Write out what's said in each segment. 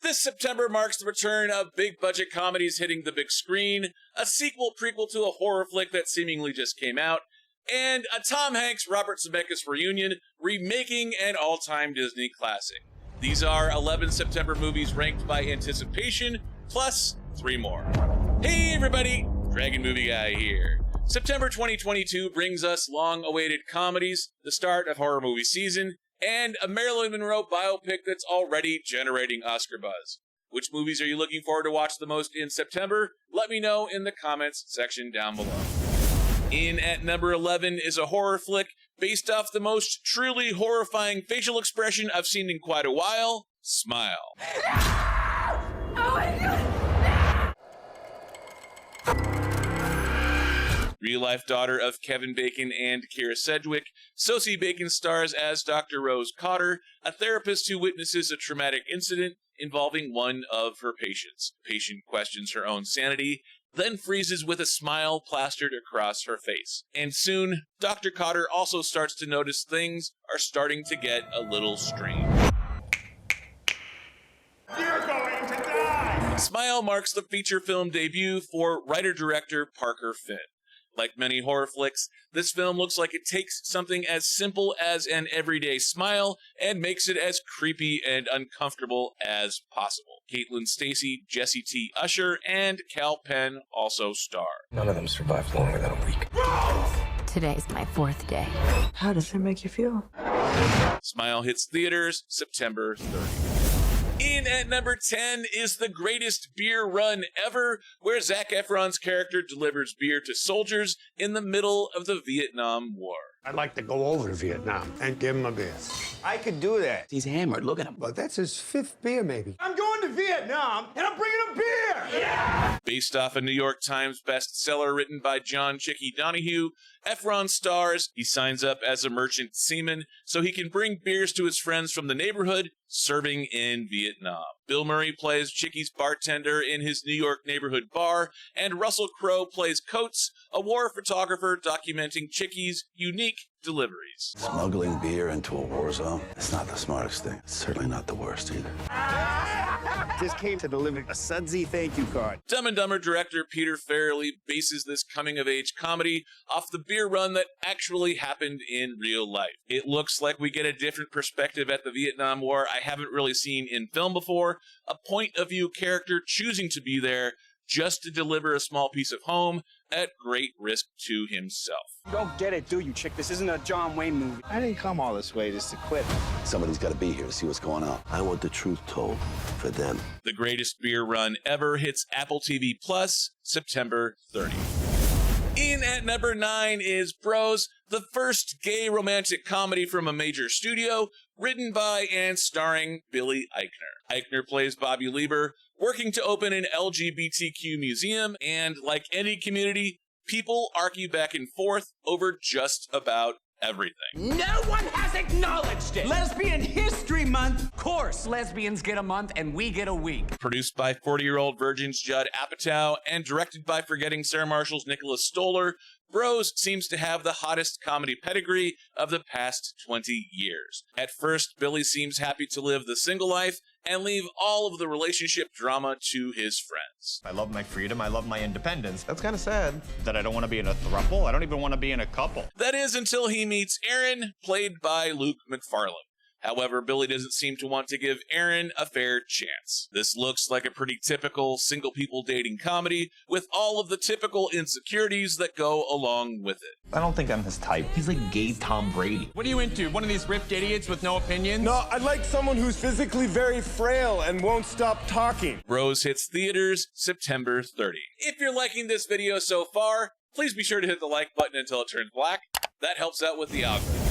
This September marks the return of big-budget comedies hitting the big screen, a sequel-prequel to a horror flick that seemingly just came out, and a Tom Hanks-Robert Zemeckis reunion remaking an all-time Disney classic. These are 11 September movies ranked by anticipation, plus 3 more. Hey everybody, Dragon Movie Guy here. September 2022 brings us long-awaited comedies, the start of horror movie season, and a Marilyn Monroe biopic that's already generating Oscar buzz. Which movies are you looking forward to watch the most in September? Let me know in the comments section down below. In at number 11 is a horror flick based off the most truly horrifying facial expression I've seen in quite a while, Smile. Oh my God! Real-life daughter of Kevin Bacon and Keira Sedgwick, Sosie Bacon stars as Dr. Rose Cotter, a therapist who witnesses a traumatic incident involving one of her patients. The patient questions her own sanity, then freezes with a smile plastered across her face. And soon, Dr. Cotter also starts to notice things are starting to get a little strange. You're going to die! Smile marks the feature film debut for writer-director Parker Finn. Like many horror flicks, this film looks like it takes something as simple as an everyday smile and makes it as creepy and uncomfortable as possible. Caitlin Stasey, Jesse T. Usher, and Cal Penn also star. None of them survived longer than a week. Today's my 4th day. How does it make you feel? Smile hits theaters September 30th. In at number 10 is the greatest beer run ever, where Zac Efron's character delivers beer to soldiers in the middle of the Vietnam War. I'd like to go over to Vietnam and give him a beer. I could do that. He's hammered. Look at him. But that's his 5th beer, maybe. I'm going to Vietnam, and I'm bringing a beer! Yeah! Based off a New York Times bestseller written by John Chicky Donahue, Efron stars. He signs up as a merchant seaman so he can bring beers to his friends from the neighborhood serving in Vietnam. Bill Murray plays Chicky's bartender in his New York neighborhood bar, and Russell Crowe plays Coates, a war photographer documenting Chicky's unique deliveries. Smuggling beer into a war zone, it's not the smartest thing. It's certainly not the worst either. Just came to deliver a sudsy thank you card. Dumb and Dumber director Peter Farrelly bases this coming-of-age comedy off the beer run that actually happened in real life. It looks like we get a different perspective at the Vietnam War I haven't really seen in film before, a point-of-view character choosing to be there just to deliver a small piece of home at great risk to himself. You don't get it, do you, chick? This isn't a John Wayne movie. I didn't come all this way just to quit. Somebody's got to be here to see what's going on. I want the truth told for them. The greatest beer run ever hits Apple TV Plus September 30th. In at number 9 is Bros, the first gay romantic comedy from a major studio, written by and starring Billy Eichner. Eichner plays Bobby Lieber, working to open an LGBTQ museum, and like any community, people argue back and forth over just about everything. No one has acknowledged it! Lesbian History Month! Of course, lesbians get a month and we get a week. Produced by 40-year-old virgins Judd Apatow and directed by forgetting Sarah Marshall's Nicholas Stoller, Bros seems to have the hottest comedy pedigree of the past 20 years. At first, Billy seems happy to live the single life and leave all of the relationship drama to his friends. I love my freedom, I love my independence. That's kind of sad that I don't want to be in a throuple. I don't even want to be in a couple. That is until he meets Aaron, played by Luke McFarlane. However, Billy doesn't seem to want to give Aaron a fair chance. This looks like a pretty typical single people dating comedy with all of the typical insecurities that go along with it. I don't think I'm his type. He's like gay Tom Brady. What are you into? One of these ripped idiots with no opinions? No, I'd like someone who's physically very frail and won't stop talking. Bros hits theaters September 30. If you're liking this video so far, please be sure to hit the like button until it turns black. That helps out with the algorithm.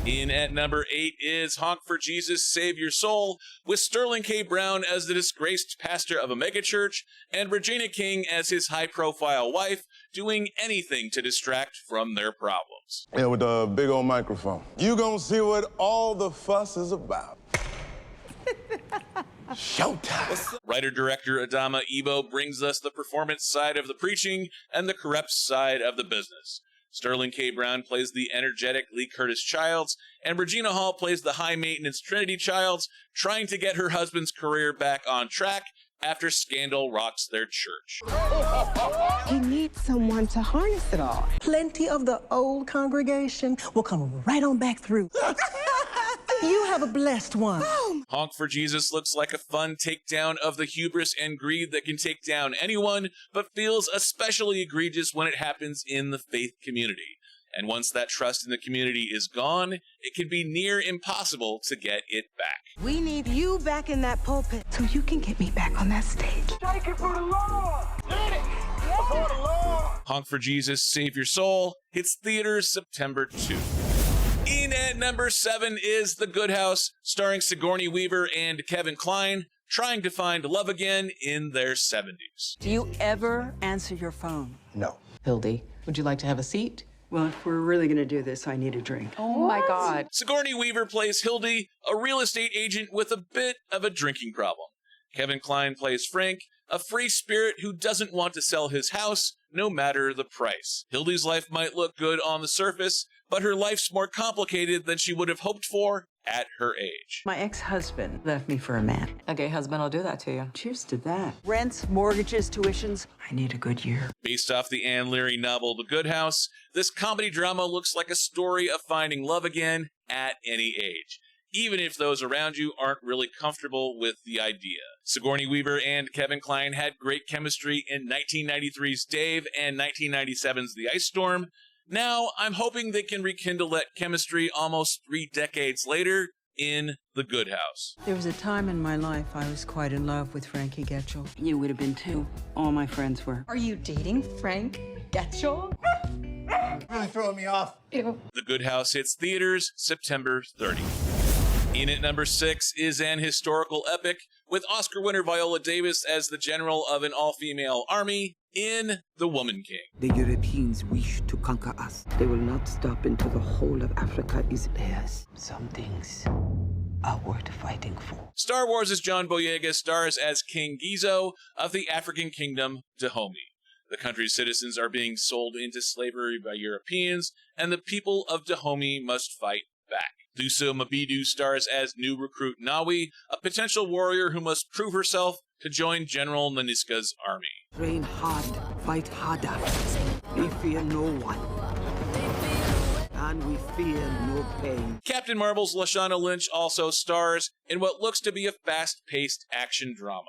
In at number 8 is Honk for Jesus, Save Your Soul, with Sterling K. Brown as the disgraced pastor of a megachurch, and Regina King as his high-profile wife, doing anything to distract from their problems. Yeah, with the big old microphone. You gonna see what all the fuss is about. Showtime. Writer-director Adama Ebo brings us the performance side of the preaching and the corrupt side of the business. Sterling K. Brown plays the energetic Lee Curtis Childs, and Regina Hall plays the high-maintenance Trinity Childs, trying to get her husband's career back on track after scandal rocks their church. He needs someone to harness it all. Plenty of the old congregation will come right on back through. You have a blessed one. Honk for Jesus looks like a fun takedown of the hubris and greed that can take down anyone, but feels especially egregious when it happens in the faith community. And once that trust in the community is gone, it can be near impossible to get it back. We need you back in that pulpit so you can get me back on that stage. Take it for the Lord! Get it! For the Lord! Honk for Jesus, Save Your Soul hits theaters September 2. In at number 7 is The Good House, starring Sigourney Weaver and Kevin Kline, trying to find love again in their 70s. Do you ever answer your phone? No. Hildy, would you like to have a seat? Well, if we're really going to do this, I need a drink. Oh my God. Sigourney Weaver plays Hildy, a real estate agent with a bit of a drinking problem. Kevin Kline plays Frank, a free spirit who doesn't want to sell his house, no matter the price. Hildy's life might look good on the surface, but her life's more complicated than she would have hoped for at her age. My ex-husband left me for a man. A gay husband will do that to you. Cheers to that. Rents, mortgages, tuitions. I need a good year. Based off the Anne Leary novel The Good House, this comedy drama looks like a story of finding love again at any age, even if those around you aren't really comfortable with the idea. Sigourney Weaver and Kevin Kline had great chemistry in 1993's Dave and 1997's The Ice Storm. Now, I'm hoping they can rekindle that chemistry almost 3 decades later in The Good House. There was a time in my life I was quite in love with Frankie Getchell. You would have been too. All my friends were. Are you dating Frank Getchell? Really throwing me off. Ew. The Good House hits theaters September 30. In at number 6 is an historical epic with Oscar winner Viola Davis as the general of an all-female army in The Woman King. The Europeans wish to conquer us. They will not stop until the whole of Africa is theirs. Some things are worth fighting for. Star Wars' John Boyega stars as King Gizo of the African kingdom Dahomey. The country's citizens are being sold into slavery by Europeans, and the people of Dahomey must fight back. Thuso Mabidu stars as new recruit Nawi, a potential warrior who must prove herself to join General Nanisca's army. Train hard, fight harder. We fear no one. And we fear no pain. Captain Marvel's Lashana Lynch also stars in what looks to be a fast-paced action drama.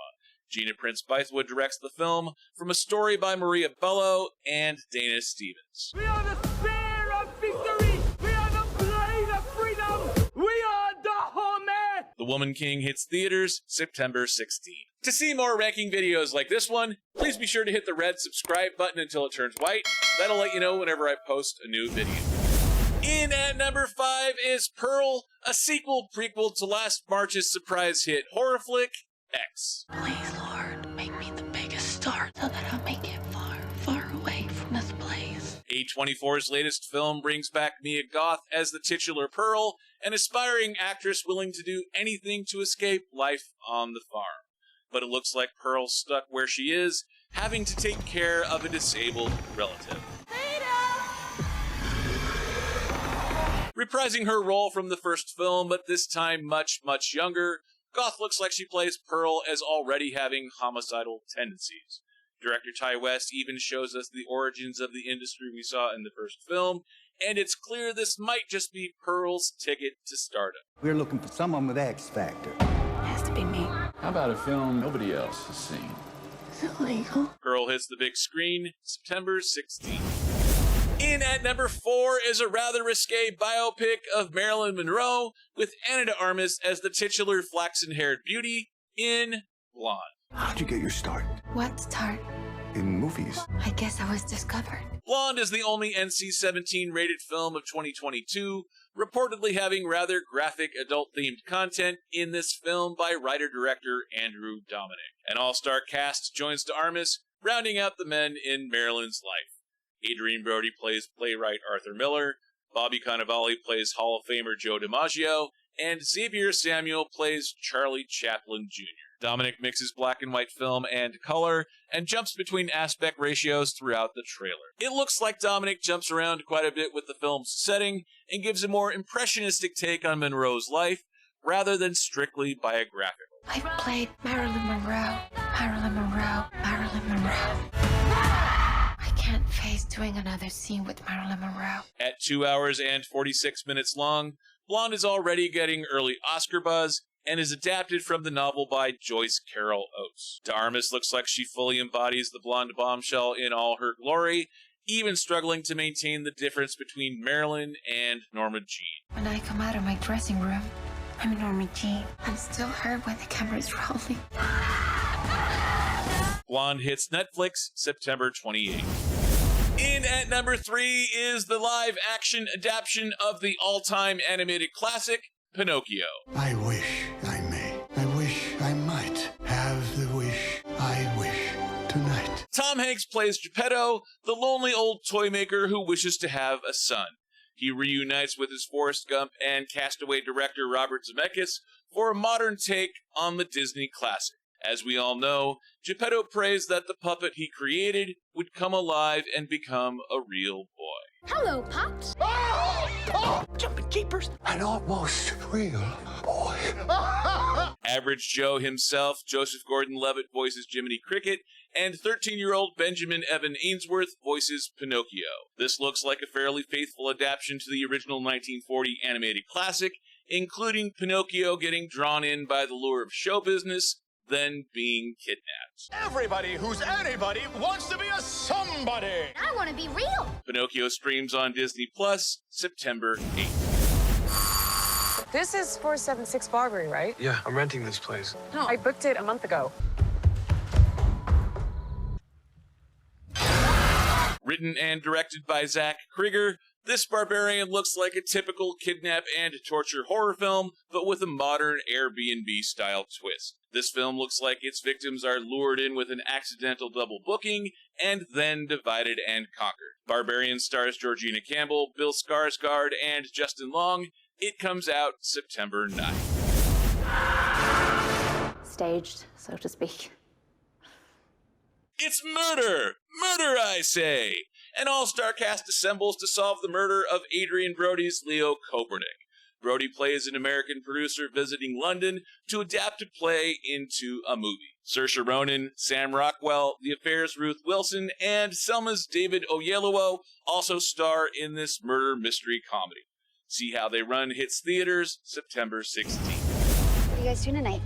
Gina Prince Bythewood directs the film from a story by Maria Bello and Dana Stevens. We are the spear of victory! We are the blade of freedom! We are Dahomey! The Woman King hits theaters September 16. To see more ranking videos like this one, please be sure to hit the red subscribe button until it turns white. That'll let you know whenever I post a new video. In at number 5 is Pearl, a sequel-prequel to last March's surprise hit horror flick, X. Please, Lord, make me the biggest star so that I'll make it far, far away from this place. A24's latest film brings back Mia Goth as the titular Pearl, an aspiring actress willing to do anything to escape life on the farm. But it looks like Pearl's stuck where she is, having to take care of a disabled relative. Reprising her role from the first film, but this time much, much younger, Goth looks like she plays Pearl as already having homicidal tendencies. Director Ty West even shows us the origins of the industry we saw in the first film, and it's clear this might just be Pearl's ticket to stardom. We're looking for someone with X Factor. Has to be me. How about a film nobody else has seen? Is it legal? Pearl hits the big screen September 16th. In at number 4 is a rather risque biopic of Marilyn Monroe with Ana de Armas as the titular flaxen-haired beauty in Blonde. How'd you get your start? What start? In movies. I guess I was discovered. Blonde is the only NC-17 rated film of 2022, reportedly having rather graphic adult-themed content in this film by writer-director Andrew Dominic. An all-star cast joins de Armas, rounding out the men in Marilyn's life. Adrian Brody plays playwright Arthur Miller, Bobby Cannavale plays Hall of Famer Joe DiMaggio, and Xavier Samuel plays Charlie Chaplin Jr. Dominic mixes black and white film and color, and jumps between aspect ratios throughout the trailer. It looks like Dominic jumps around quite a bit with the film's setting, and gives a more impressionistic take on Monroe's life, rather than strictly biographical. I played Marilyn Monroe, Marilyn Monroe, Marilyn Monroe. I can't face doing another scene with Marilyn Monroe. At 2 hours and 46 minutes long, Blonde is already getting early Oscar buzz, and is adapted from the novel by Joyce Carol Oates. De Armas looks like she fully embodies the blonde bombshell in all her glory, even struggling to maintain the difference between Marilyn and Norma Jean. When I come out of my dressing room, I'm Norma Jean. I'm still her when the camera's rolling. Blonde hits Netflix September 28th. In at number 3 is the live-action adaptation of the all-time animated classic, Pinocchio. I wish I may. I wish I might have the wish I wish tonight. Tom Hanks plays Geppetto, the lonely old toy maker who wishes to have a son. He reunites with his Forrest Gump and Castaway director Robert Zemeckis for a modern take on the Disney classic. As we all know, Geppetto prays that the puppet he created would come alive and become a real boy. Hello, Pops. Jumping jeepers. An almost real boy. Average Joe himself, Joseph Gordon-Levitt, voices Jiminy Cricket, and 13-year-old Benjamin Evan Ainsworth voices Pinocchio. This looks like a fairly faithful adaptation to the original 1940 animated classic, including Pinocchio getting drawn in by the lure of show business, then being kidnapped. Everybody who's anybody wants to be a somebody! I want to be real. Pinocchio streams on Disney Plus September 8th. This is 476 Barbary, right? Yeah, I'm renting this place. No, I booked it a month ago. Written and directed by Zach Krieger, this Barbarian looks like a typical kidnap and torture horror film, but with a modern Airbnb-style twist. This film looks like its victims are lured in with an accidental double booking, and then divided and conquered. Barbarian stars Georgina Campbell, Bill Skarsgård, and Justin Long. It comes out September 9th. Staged, so to speak. It's murder! Murder, I say! An all-star cast assembles to solve the murder of Adrian Brody's Leo Kopernik. Brody plays an American producer visiting London to adapt a play into a movie. Saoirse Ronan, Sam Rockwell, The Affair's Ruth Wilson, and Selma's David Oyelowo also star in this murder mystery comedy. See How They Run hits theaters September 16th. What are you guys doing tonight?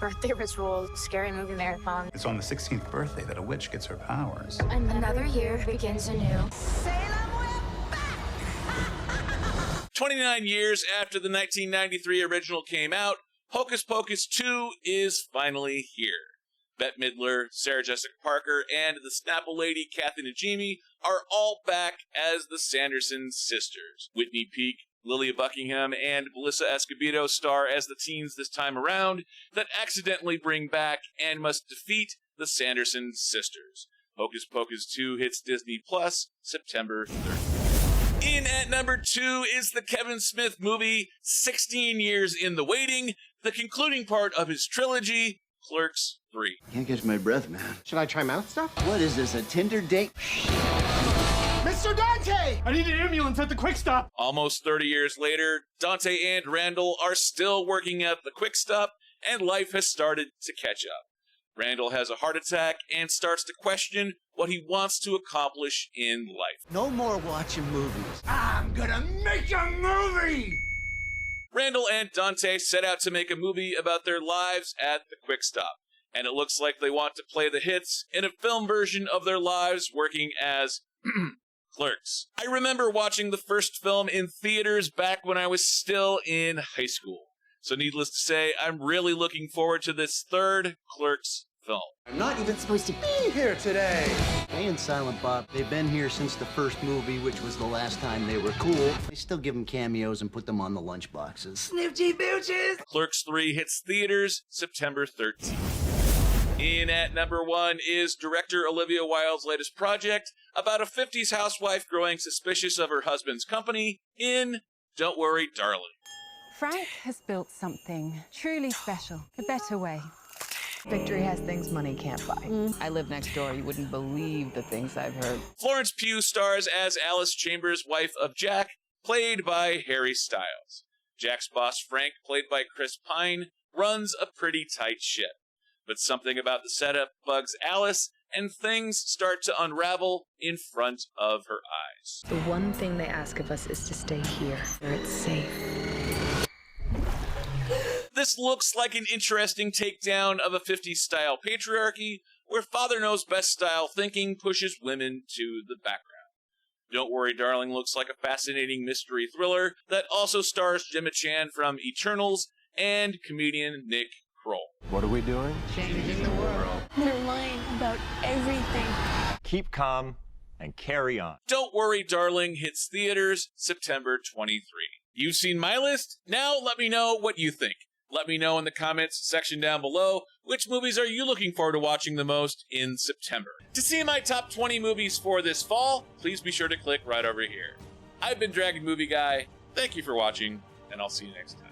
Birthday ritual, scary movie marathon. It's on the 16th birthday that a witch gets her powers. And another year begins anew. 29 years after the 1993 original came out, Hocus Pocus 2 is finally here. Bette Midler, Sarah Jessica Parker, and the Snapple lady Kathy Najimy are all back as the Sanderson sisters. Whitney Peak, Lilia Buckingham, and Melissa Escobedo star as the teens this time around that accidentally bring back and must defeat the Sanderson sisters. Hocus Pocus 2 hits Disney Plus September 3rd. In at number 2 is the Kevin Smith movie 16 Years in the Waiting, the concluding part of his trilogy, Clerks III. Can't catch my breath, man. Should I try mouth stuff? What is this, a Tinder date? Mr. Dante! I need an ambulance at the Quick Stop. Almost 30 years later, Dante and Randall are still working at the Quick Stop, and life has started to catch up. Randall has a heart attack and starts to question what he wants to accomplish in life. No more watching movies. I'm gonna make a movie! Randall and Dante set out to make a movie about their lives at the Quick Stop, and it looks like they want to play the hits in a film version of their lives working as clerks. I remember watching the first film in theaters back when I was still in high school. So needless to say, I'm really looking forward to this third Clerks film. I'm not even supposed to be here today. Hey and Silent Bob, they've been here since the first movie, which was the last time they were cool. They still give them cameos and put them on the lunch boxes. Snifty booches! Clerks 3 hits theaters September 13th. In at number 1 is director Olivia Wilde's latest project about a 50s housewife growing suspicious of her husband's company in Don't Worry, Darling. Frank has built something truly special, a better way. Victory has things money can't buy. I live next door. You wouldn't believe the things I've heard. Florence Pugh stars as Alice Chambers, wife of Jack, played by Harry Styles. Jack's boss, Frank, played by Chris Pine, runs a pretty tight ship. But something about the setup bugs Alice, and things start to unravel in front of her eyes. The one thing they ask of us is to stay here, where it's safe. This looks like an interesting takedown of a 50s style patriarchy, where father knows best style thinking pushes women to the background. Don't Worry Darling looks like a fascinating mystery thriller that also stars Gemma Chan from Eternals and comedian Nick Kroll. What are we doing? Changing the world. They're lying about everything. Keep calm and carry on. Don't Worry Darling hits theaters September 23. You've seen my list? Now let me know what you think. Let me know in the comments section down below, which movies are you looking forward to watching the most in September? To see my top 20 movies for this fall, please be sure to click right over here. I've been Dragon Movie Guy, thank you for watching, and I'll see you next time.